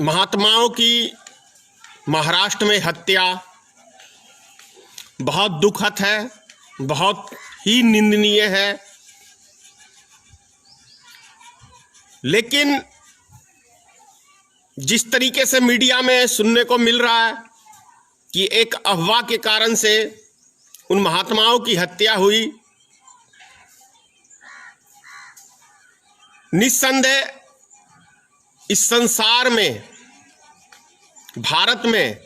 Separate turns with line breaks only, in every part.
महात्माओं की महाराष्ट्र में हत्या बहुत दुखद है, बहुत ही निंदनीय है। लेकिन जिस तरीके से मीडिया में सुनने को मिल रहा है कि एक अफवाह के कारण से उन महात्माओं की हत्या हुई, निस्संदेह इस संसार में, भारत में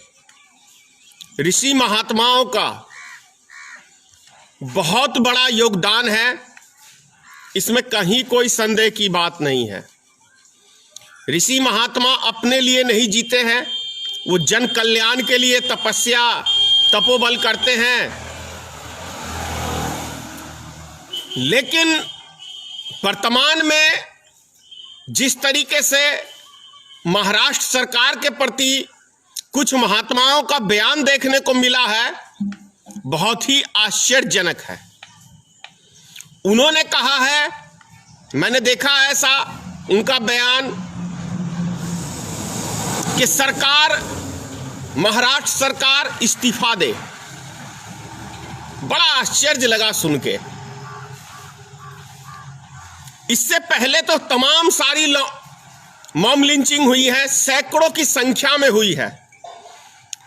ऋषि महात्माओं का बहुत बड़ा योगदान है, इसमें कहीं कोई संदेह की बात नहीं है। ऋषि महात्मा अपने लिए नहीं जीते हैं, वो जन कल्याण के लिए तपस्या तपोबल करते हैं। लेकिन वर्तमान में जिस तरीके से महाराष्ट्र सरकार के प्रति कुछ महात्माओं का बयान देखने को मिला है, बहुत ही आश्चर्यजनक है। उन्होंने कहा है, मैंने देखा ऐसा उनका बयान कि सरकार, महाराष्ट्र सरकार इस्तीफा दे। बड़ा आश्चर्य लगा सुन के। इससे पहले तो तमाम सारी मॉब लिंचिंग हुई है, सैकड़ों की संख्या में हुई है,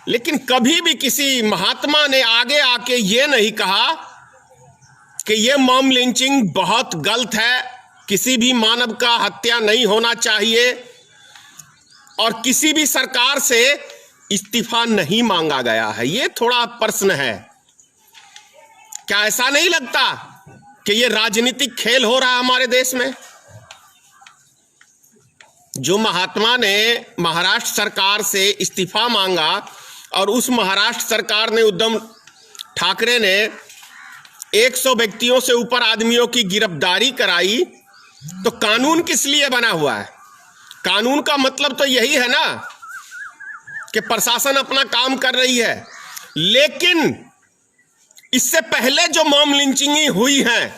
लेकिन कभी भी किसी महात्मा ने आगे आके ये नहीं कहा कि ये मॉब लिंचिंग बहुत गलत है, किसी भी मानव का हत्या नहीं होना चाहिए और किसी भी सरकार से इस्तीफा नहीं मांगा गया है। ये थोड़ा प्रश्न है। क्या ऐसा नहीं लगता कि ये राजनीतिक खेल हो रहा है हमारे देश में? जो महात्मा ने महाराष्ट्र सरकार से इस्तीफा मांगा और उस महाराष्ट्र सरकार ने, उद्धव ठाकरे ने 100 व्यक्तियों से ऊपर आदमियों की गिरफ्तारी कराई, तो कानून किस लिए बना हुआ है? कानून का मतलब तो यही है ना कि प्रशासन अपना काम कर रही है। लेकिन इससे पहले जो मॉब लिंचिंग हुई है,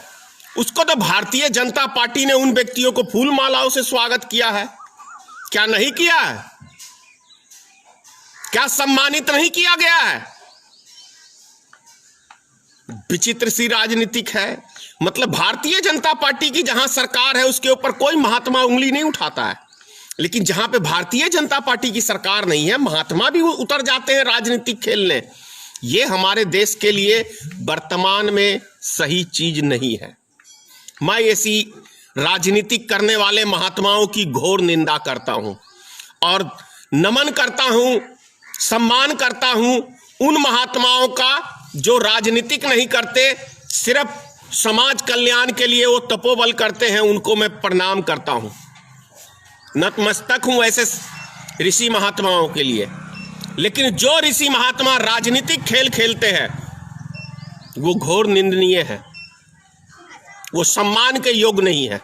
उसको तो भारतीय जनता पार्टी ने उन व्यक्तियों को फूल मालाओं से स्वागत किया है। क्या नहीं किया है? क्या सम्मानित नहीं किया गया है? विचित्र सी राजनीतिक है। मतलब भारतीय जनता पार्टी की जहां सरकार है, उसके ऊपर कोई महात्मा उंगली नहीं उठाता है, लेकिन जहां पे भारतीय जनता पार्टी की सरकार नहीं है, महात्मा भी उतर जाते हैं राजनीतिक खेलने। ये हमारे देश के लिए वर्तमान में सही चीज नहीं है। मैं ऐसी राजनीतिक करने वाले महात्माओं की घोर निंदा करता हूं और नमन करता हूं, सम्मान करता हूं उन महात्माओं का जो राजनीतिक नहीं करते, सिर्फ समाज कल्याण के लिए वो तपोबल करते हैं। उनको मैं प्रणाम करता हूं, नतमस्तक हूं ऐसे ऋषि महात्माओं के लिए। लेकिन जो ऋषि महात्मा राजनीतिक खेल खेलते हैं, वो घोर निंदनीय है, वो सम्मान के योग्य नहीं है।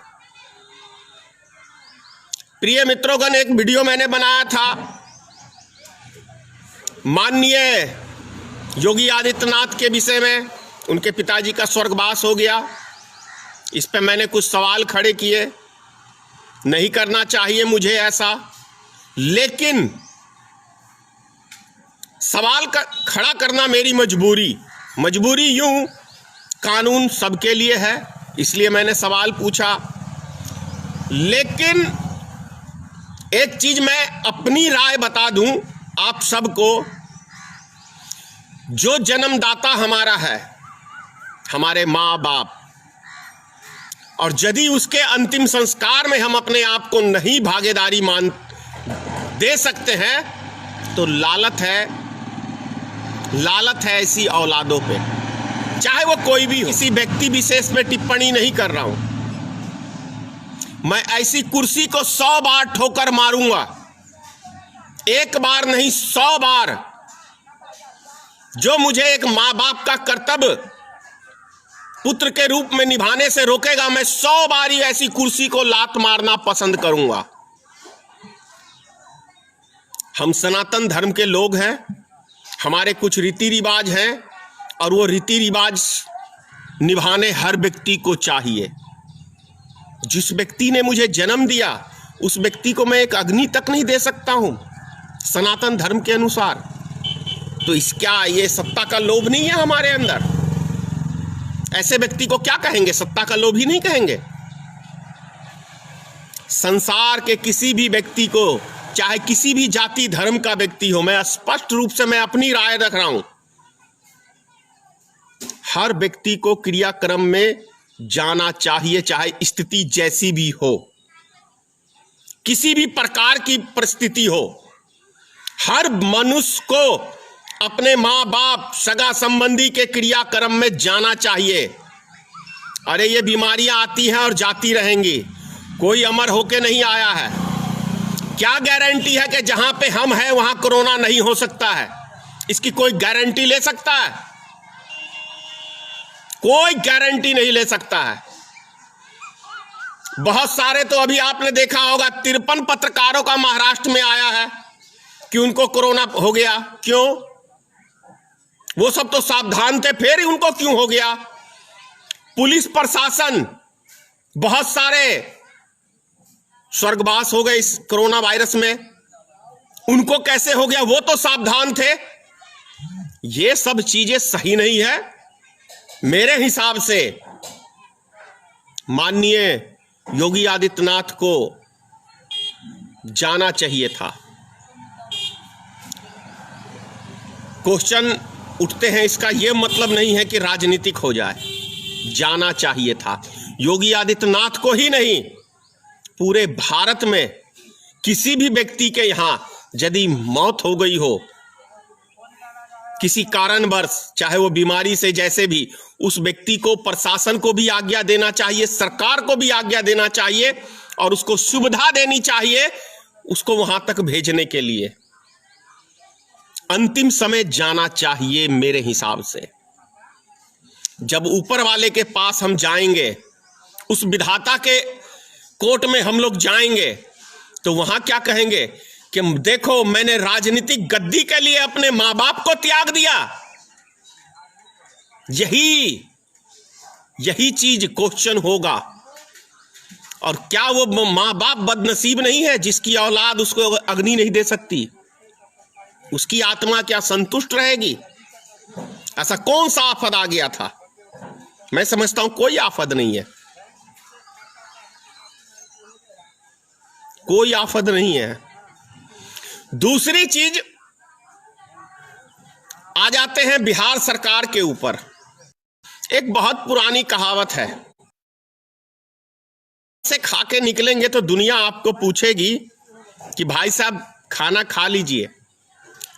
प्रिय मित्रोगण, एक वीडियो मैंने बनाया था, माननीय योगी आदित्यनाथ के विषय में। उनके पिताजी का स्वर्गवास हो गया, इस पे मैंने कुछ सवाल खड़े किए। नहीं करना चाहिए मुझे ऐसा, लेकिन सवाल खड़ा करना मेरी मजबूरी यूं, कानून सबके लिए है, इसलिए मैंने सवाल पूछा। लेकिन एक चीज मैं अपनी राय बता दूं आप सबको, जो जन्मदाता हमारा है, हमारे माँ बाप, और यदि उसके अंतिम संस्कार में हम अपने आप को नहीं भागीदारी दे सकते हैं, तो लालत है ऐसी औलादों पे, चाहे वो कोई भी हो। किसी व्यक्ति विशेष पे टिप्पणी नहीं कर रहा हूं। मैं ऐसी कुर्सी को 100 बार ठोकर मारूंगा, एक बार नहीं 100 बार। जो मुझे एक माँ बाप का कर्तव्य पुत्र के रूप में निभाने से रोकेगा, मैं 100 बार ही ऐसी कुर्सी को लात मारना पसंद करूंगा। हम सनातन धर्म के लोग हैं, हमारे कुछ रीति रिवाज हैं, और वो रीति रिवाज निभाने हर व्यक्ति को चाहिए। जिस व्यक्ति ने मुझे जन्म दिया, उस व्यक्ति को मैं एक अग्नि तक नहीं दे सकता हूं सनातन धर्म के अनुसार। तो क्या ये सत्ता का लोभ नहीं है हमारे अंदर? ऐसे व्यक्ति को क्या कहेंगे? सत्ता का लोभ ही नहीं कहेंगे? संसार के किसी भी व्यक्ति को, चाहे किसी भी जाति धर्म का व्यक्ति हो, मैं स्पष्ट रूप से मैं अपनी राय रख रहा हूं, हर व्यक्ति को क्रियाक्रम में जाना चाहिए, चाहे स्थिति जैसी भी हो, किसी भी प्रकार की परिस्थिति हो। हर मनुष्य को अपने माँ बाप सगा संबंधी के क्रियाक्रम में जाना चाहिए। अरे ये बीमारियां आती हैं और जाती रहेंगी, कोई अमर होके नहीं आया है। क्या गारंटी है कि जहां पे हम हैं वहां कोरोना नहीं हो सकता है? इसकी कोई गारंटी ले सकता है? कोई गारंटी नहीं ले सकता है। बहुत सारे तो अभी आपने देखा होगा 53 पत्रकारों का महाराष्ट्र में आया है कि उनको कोरोना हो गया। क्यों? वो सब तो सावधान थे, फिर उनको क्यों हो गया? पुलिस प्रशासन, बहुत सारे स्वर्गवास हो गए इस कोरोना वायरस में, उनको कैसे हो गया? वो तो सावधान थे। ये सब चीजें सही नहीं है। मेरे हिसाब से माननीय योगी आदित्यनाथ को जाना चाहिए था। क्वेश्चन उठते हैं, इसका यह मतलब नहीं है कि राजनीतिक हो जाए। जाना चाहिए था योगी आदित्यनाथ को ही नहीं, पूरे भारत में किसी भी व्यक्ति के यहां यदि मौत हो गई हो किसी कारणवश, चाहे वो बीमारी से, जैसे भी, उस व्यक्ति को, प्रशासन को भी आज्ञा देना चाहिए, सरकार को भी आज्ञा देना चाहिए और उसको सुविधा देनी चाहिए उसको वहां तक भेजने के लिए। अंतिम समय जाना चाहिए मेरे हिसाब से। जब ऊपर वाले के पास हम जाएंगे, उस विधाता के कोर्ट में हम लोग जाएंगे, तो वहां क्या कहेंगे कि देखो मैंने राजनीतिक गद्दी के लिए अपने मां बाप को त्याग दिया। यही चीज क्वेश्चन होगा। और क्या वो मां बाप बदनसीब नहीं है जिसकी औलाद उसको अग्नि नहीं दे सकती? उसकी आत्मा क्या संतुष्ट रहेगी? ऐसा कौन सा आफत आ गया था? मैं समझता हूं कोई आफत नहीं है, कोई आफत नहीं है। दूसरी चीज, आ जाते हैं बिहार सरकार के ऊपर। एक बहुत पुरानी कहावत है, से खा के निकलेंगे तो दुनिया आपको पूछेगी कि भाई साहब खाना खा लीजिए,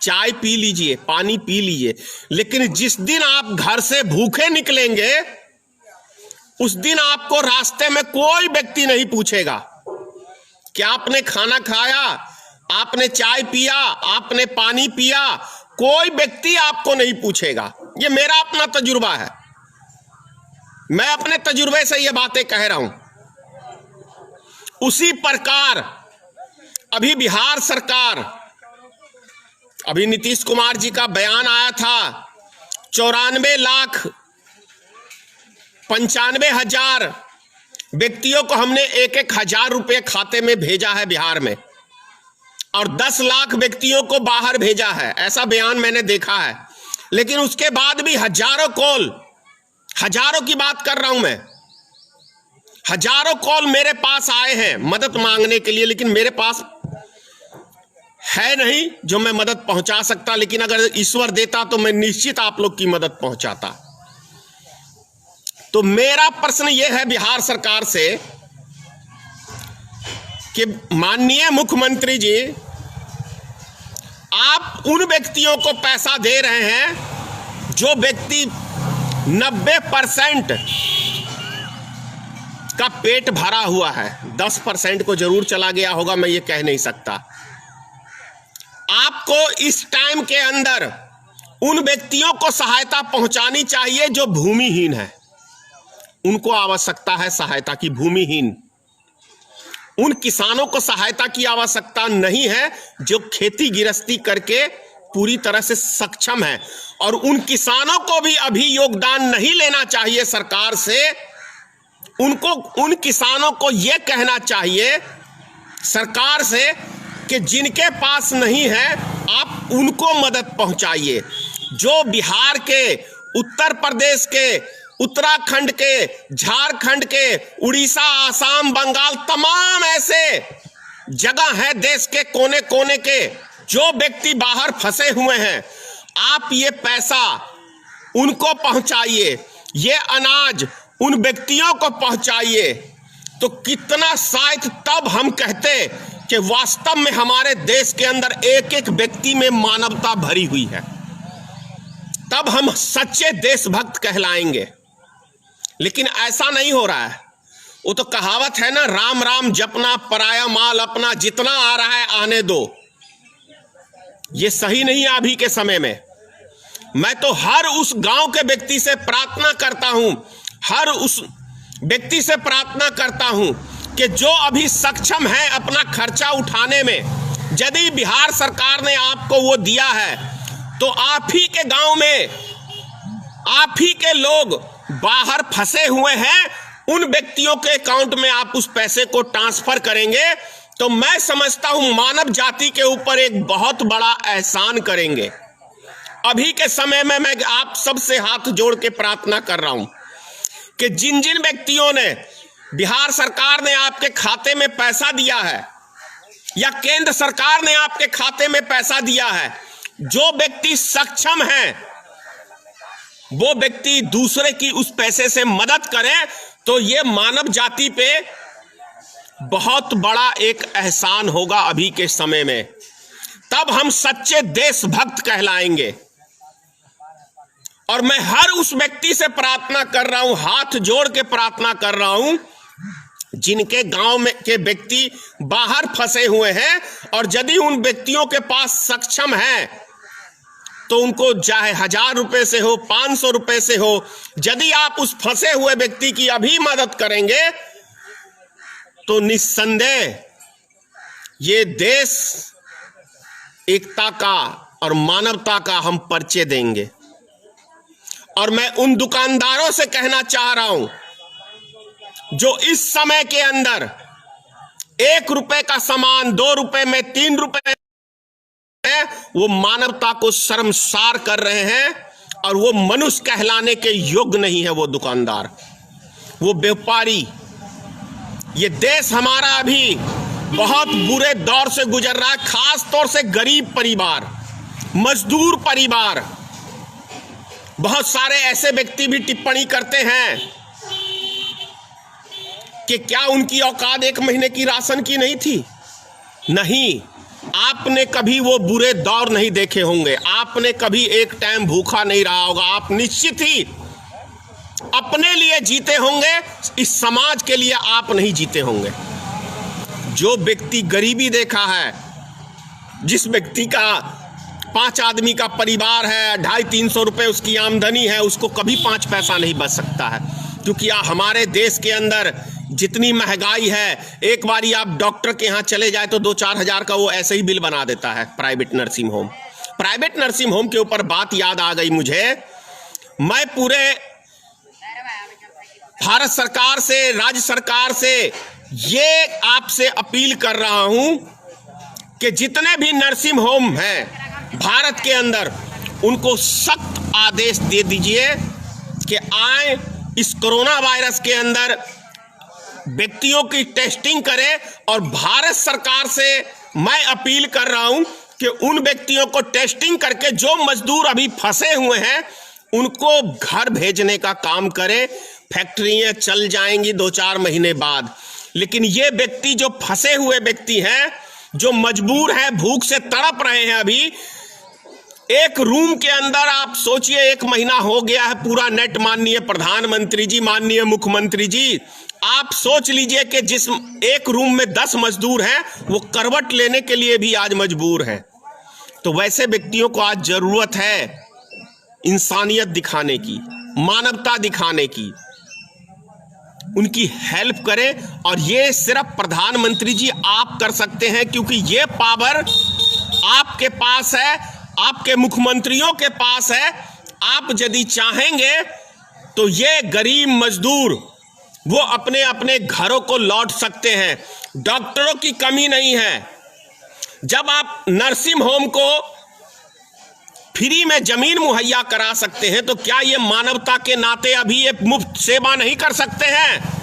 चाय पी लीजिए, पानी पी लीजिए, लेकिन जिस दिन आप घर से भूखे निकलेंगे उस दिन आपको रास्ते में कोई व्यक्ति नहीं पूछेगा कि आपने खाना खाया, आपने चाय पिया, आपने पानी पिया। कोई व्यक्ति आपको नहीं पूछेगा। ये मेरा अपना तजुर्बा है, मैं अपने तजुर्बे से ये बातें कह रहा हूं। उसी प्रकार अभी बिहार सरकार, अभी नीतीश कुमार जी का बयान आया था, 94,95,000 व्यक्तियों को हमने 1,000 रुपये खाते में भेजा है बिहार में, और 10 लाख व्यक्तियों को बाहर भेजा है। ऐसा बयान मैंने देखा है। लेकिन उसके बाद भी हजारों कॉल, हजारों की बात कर रहा हूं मैं, हजारों कॉल मेरे पास आए हैं मदद मांगने के लिए, लेकिन मेरे पास है नहीं जो मैं मदद पहुंचा सकता। लेकिन अगर ईश्वर देता तो मैं निश्चित आप लोग की मदद पहुंचाता। तो मेरा प्रश्न यह है बिहार सरकार से कि माननीय मुख्यमंत्री जी, आप उन व्यक्तियों को पैसा दे रहे हैं जो व्यक्ति 90% का पेट भरा हुआ है। 10% को जरूर चला गया होगा, मैं ये कह नहीं सकता। आपको इस टाइम के अंदर उन व्यक्तियों को सहायता पहुंचानी चाहिए जो भूमिहीन है। उनको आवश्यकता है सहायता की, भूमिहीन। उन किसानों को सहायता की आवश्यकता नहीं है जो खेती गृहस्थी करके पूरी तरह से सक्षम है। और उन किसानों को भी अभी योगदान नहीं लेना चाहिए सरकार से। उनको, उन किसानों को यह कहना चाहिए सरकार से कि जिनके पास नहीं है आप उनको मदद पहुंचाइए। जो बिहार के, उत्तर प्रदेश के, उत्तराखंड के, झारखंड के, उड़ीसा, आसाम, बंगाल, तमाम ऐसे जगह है देश के कोने कोने के जो व्यक्ति बाहर फंसे हुए हैं, आप ये पैसा उनको पहुंचाइए, ये अनाज उन व्यक्तियों को पहुंचाइए। तो कितना शायद तब हम कहते कि वास्तव में हमारे देश के अंदर एक एक व्यक्ति में मानवता भरी हुई है, तब हम सच्चे देशभक्त कहलाएंगे। लेकिन ऐसा नहीं हो रहा है। वो तो कहावत है ना, राम राम जपना पराया माल अपना, जितना आ रहा है आने दो। ये सही नहीं है अभी के समय में। मैं तो हर उस गांव के व्यक्ति से प्रार्थना करता हूं, हर उस व्यक्ति से प्रार्थना करता हूं कि जो अभी सक्षम है अपना खर्चा उठाने में, यदि बिहार सरकार ने आपको वो दिया है तो आप ही के गांव में, आप ही के लोग बाहर फंसे हुए हैं, उन व्यक्तियों के अकाउंट में आप उस पैसे को ट्रांसफर करेंगे तो मैं समझता हूं मानव जाति के ऊपर एक बहुत बड़ा एहसान करेंगे। अभी के समय में मैं आप सबसे हाथ जोड़ के प्रार्थना कर रहा हूं कि जिन जिन व्यक्तियों ने, बिहार सरकार ने आपके खाते में पैसा दिया है या केंद्र सरकार ने आपके खाते में पैसा दिया है, जो व्यक्ति सक्षम है वो व्यक्ति दूसरे की उस पैसे से मदद करें तो ये मानव जाति पे बहुत बड़ा एक एहसान होगा अभी के समय में। तब हम सच्चे देशभक्त कहलाएंगे। और मैं हर उस व्यक्ति से प्रार्थना कर रहा हूं, हाथ जोड़ के प्रार्थना कर रहा हूं, जिनके गांव में के व्यक्ति बाहर फंसे हुए हैं और यदि उन व्यक्तियों के पास सक्षम है तो उनको चाहे 1000 रुपए से हो, 500 रुपए से हो, यदि आप उस फंसे हुए व्यक्ति की अभी मदद करेंगे तो निस्संदेह ये देश एकता का और मानवता का हम परिचय देंगे। और मैं उन दुकानदारों से कहना चाह रहा हूं जो इस समय के अंदर 1 रुपए का सामान 2 रुपए में, 3 रुपए में वो मानवता को शर्मसार कर रहे हैं और वो मनुष्य कहलाने के योग्य नहीं है। वो दुकानदार, वो व्यापारी, ये देश हमारा अभी बहुत बुरे दौर से गुजर रहा है, खास तौर से गरीब परिवार, मजदूर परिवार। बहुत सारे ऐसे व्यक्ति भी टिप्पणी करते हैं कि क्या उनकी औकात 1 महीने की राशन की नहीं थी? नहीं, आपने कभी वो बुरे दौर नहीं देखे होंगे, आपने कभी एक टाइम भूखा नहीं रहा होगा, आप निश्चित ही अपने लिए जीते होंगे, इस समाज के लिए आप नहीं जीते होंगे। जो व्यक्ति गरीबी देखा है, जिस व्यक्ति का 5 आदमी का परिवार है, 250-300 रुपए उसकी आमदनी है, उसको कभी 5 पैसा नहीं बच सकता है। क्योंकि हमारे देश के अंदर जितनी महंगाई है, एक बारी आप डॉक्टर के यहाँ चले जाए तो 2-4 हज़ार का वो ऐसे ही बिल बना देता है। Private nursing home, private nursing home के ऊपर बात याद आ गई मुझे। मैं पूरे भारत सरकार से, राज्य सरकार से ये आपसे अपील कर रहा हूं कि जितने भी नर्सिंग होम हैं भारत के अंदर, उनको सख्त आदेश दे दीजिए कि आए इस कोरोना वायरस के अंदर व्यक्तियों की टेस्टिंग करें। और भारत सरकार से मैं अपील कर रहा हूं कि उन व्यक्तियों को टेस्टिंग करके जो मजदूर अभी फंसे हुए हैं उनको घर भेजने का काम करें। फैक्ट्रियां चल जाएंगी 2-4 महीने बाद, लेकिन ये व्यक्ति जो फंसे हुए व्यक्ति हैं, जो मजबूर हैं, भूख से तड़प रहे हैं, अभी एक रूम के अंदर आप सोचिए 1 महीना हो गया है पूरा नेट। माननीय प्रधानमंत्री जी, माननीय मुख्यमंत्री जी, आप सोच लीजिए कि जिस एक रूम में 10 मजदूर हैं वो करवट लेने के लिए भी आज मजबूर हैं। तो वैसे व्यक्तियों को आज जरूरत है इंसानियत दिखाने की, मानवता दिखाने की, उनकी हेल्प करें। और ये सिर्फ प्रधानमंत्री जी आप कर सकते हैं, क्योंकि ये पावर आपके पास है, आपके मुख्यमंत्रियों के पास है। आप यदि चाहेंगे तो ये गरीब मजदूर वो अपने अपने घरों को लौट सकते हैं। डॉक्टरों की कमी नहीं है। जब आप नर्सिंग होम को फ्री में जमीन मुहैया करा सकते हैं तो क्या ये मानवता के नाते अभी एक मुफ्त सेवा नहीं कर सकते हैं?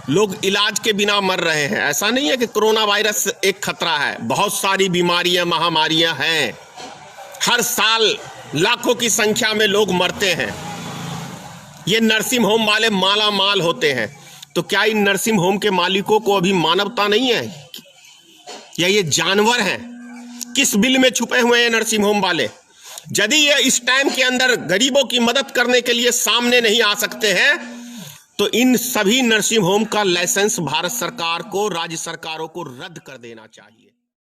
लोग इलाज के बिना मर रहे हैं। ऐसा नहीं है कि कोरोना वायरस एक खतरा है, बहुत सारी बीमारियां, महामारियां हैं। हर साल लाखों की संख्या में लोग मरते हैं। ये नर्सिंग होम वाले माला माल होते हैं। तो क्या इन नर्सिंग होम के मालिकों को अभी मानवता नहीं है, या ये जानवर हैं? किस बिल में छुपे हुए हैं नर्सिंग होम वाले? यदि ये इस टाइम के अंदर गरीबों की मदद करने के लिए सामने नहीं आ सकते हैं तो इन सभी नर्सिंग होम का लाइसेंस भारत सरकार को, राज्य सरकारों को रद्द कर देना चाहिए।